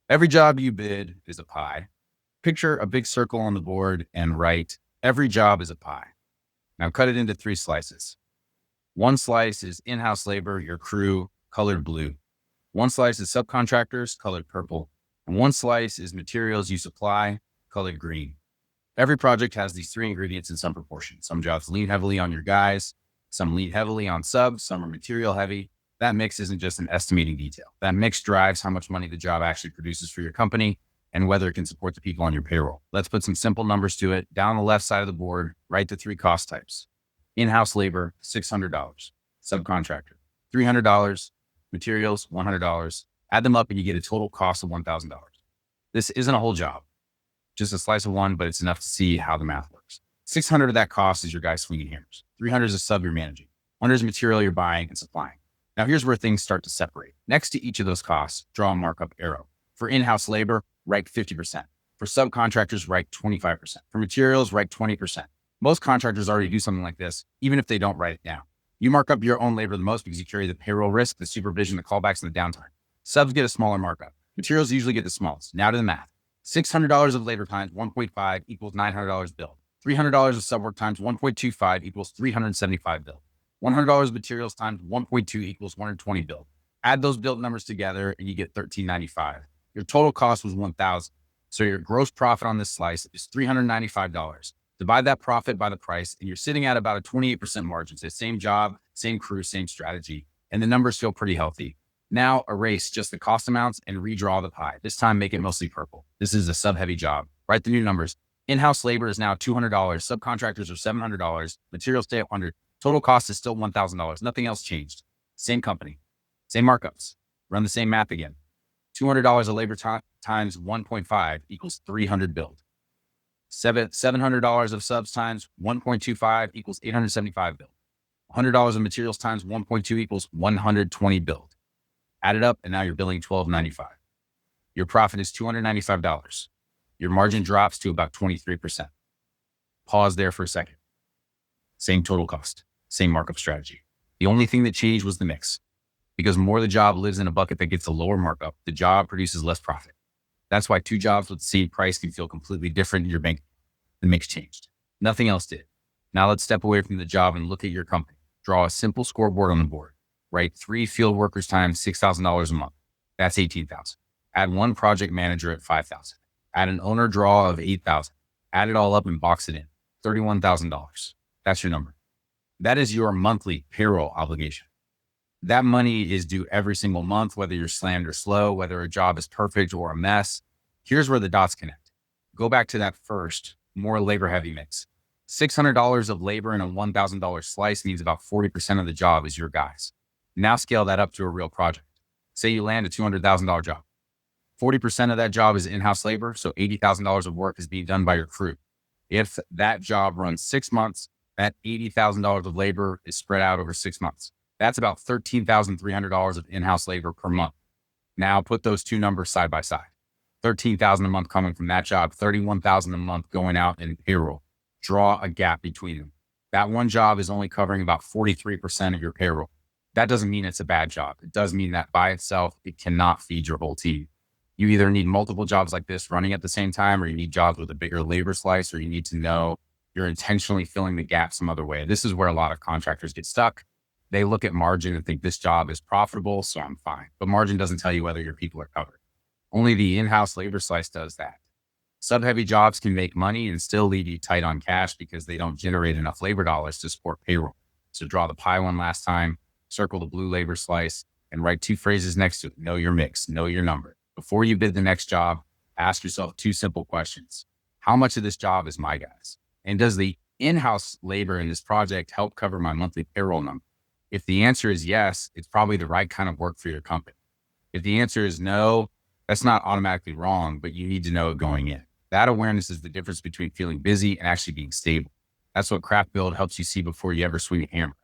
Every job you bid is a pie. Picture a big circle on the board and write, every job is a pie. Now cut it into 3 slices. One slice is in-house labor, your crew, colored blue. One slice is subcontractors, colored purple. And one slice is materials you supply, colored green. Every project has these 3 ingredients in some proportion. Some jobs lean heavily on your guys, some lean heavily on subs, some are material heavy. That mix isn't just an estimating detail. That mix drives how much money the job actually produces for your company and whether it can support the people on your payroll. Let's put some simple numbers to it. Down the left side of the board, write the 3 cost types. In-house labor, $600. Subcontractor, $300. Materials, $100. Add them up and you get a total cost of $1,000. This isn't a whole job, just a slice of one, but it's enough to see how the math works. 600 of that cost is your guy swinging hammers. 300 is a sub you're managing. 100 is material you're buying and supplying. Now here's where things start to separate. Next to each of those costs, draw a markup arrow. For in-house labor, write 50%. For subcontractors, write 25%. For materials, write 20%. Most contractors already do something like this, even if they don't write it down. You mark up your own labor the most because you carry the payroll risk, the supervision, the callbacks, and the downtime. Subs get a smaller markup. Materials usually get the smallest. Now to the math. $600 of labor times 1.5 equals $900 billed. $300 of sub work times 1.25 equals $375 billed. $100 of materials times 1.2 equals $120 billed. Add those billed numbers together and you get $1,395. Your total cost was $1,000. So your gross profit on this slice is $395. Divide that profit by the price and you're sitting at about a 28% margin. So same job, same crew, same strategy. And the numbers feel pretty healthy. Now erase just the cost amounts and redraw the pie. This time make it mostly purple. This is a sub-heavy job. Write the new numbers. In-house labor is now $200. Subcontractors are $700. Materials stay at $100. Total cost is still $1,000. Nothing else changed. Same company, same markups. Run the same math again. $200 of labor times 1.5 equals 300 billed. $700 of subs times 1.25 equals 875 billed. $100 of materials times 1.2 equals 120 billed. Add it up and now you're billing $1,295. Your profit is $295. Your margin drops to about 23%. Pause there for a second. Same total cost, same markup strategy. The only thing that changed was the mix. Because more of the job lives in a bucket that gets a lower markup, the job produces less profit. That's why 2 jobs with the same price can feel completely different in your bank. The mix changed. Nothing else did. Now let's step away from the job and look at your company. Draw a simple scoreboard on the board. Write 3 field workers times $6,000 a month. That's $18,000. Add 1 project manager at $5,000. Add an owner draw of $8,000. Add it all up and box it in. $31,000. That's your number. That is your monthly payroll obligation. That money is due every single month, whether you're slammed or slow, whether a job is perfect or a mess. Here's where the dots connect. Go back to that first, more labor heavy mix. $600 of labor in a $1,000 slice means about 40% of the job is your guys. Now scale that up to a real project. Say you land a $200,000 job. 40% of that job is in-house labor, so $80,000 of work is being done by your crew. If that job runs 6 months, that $80,000 of labor is spread out over 6 months. That's about $13,300 of in-house labor per month. Now put those 2 numbers side by side. $13,000 a month coming from that job, $31,000 a month going out in payroll. Draw a gap between them. That one job is only covering about 43% of your payroll. That doesn't mean it's a bad job. It does mean that by itself, it cannot feed your whole team. You either need multiple jobs like this running at the same time, or you need jobs with a bigger labor slice, or you need to know you're intentionally filling the gap some other way. This is where a lot of contractors get stuck. They look at margin and think this job is profitable, so I'm fine. But margin doesn't tell you whether your people are covered. Only the in-house labor slice does that. Sub-heavy jobs can make money and still leave you tight on cash because they don't generate enough labor dollars to support payroll. So draw the pie one last time, circle the blue labor slice, and write 2 phrases next to it. Know your mix, know your number. Before you bid the next job, ask yourself 2 simple questions. How much of this job is my guys? And does the in-house labor in this project help cover my monthly payroll number? If the answer is yes, it's probably the right kind of work for your company. If the answer is no, that's not automatically wrong, but you need to know it going in. That awareness is the difference between feeling busy and actually being stable. That's what Craft Build helps you see before you ever swing a hammer.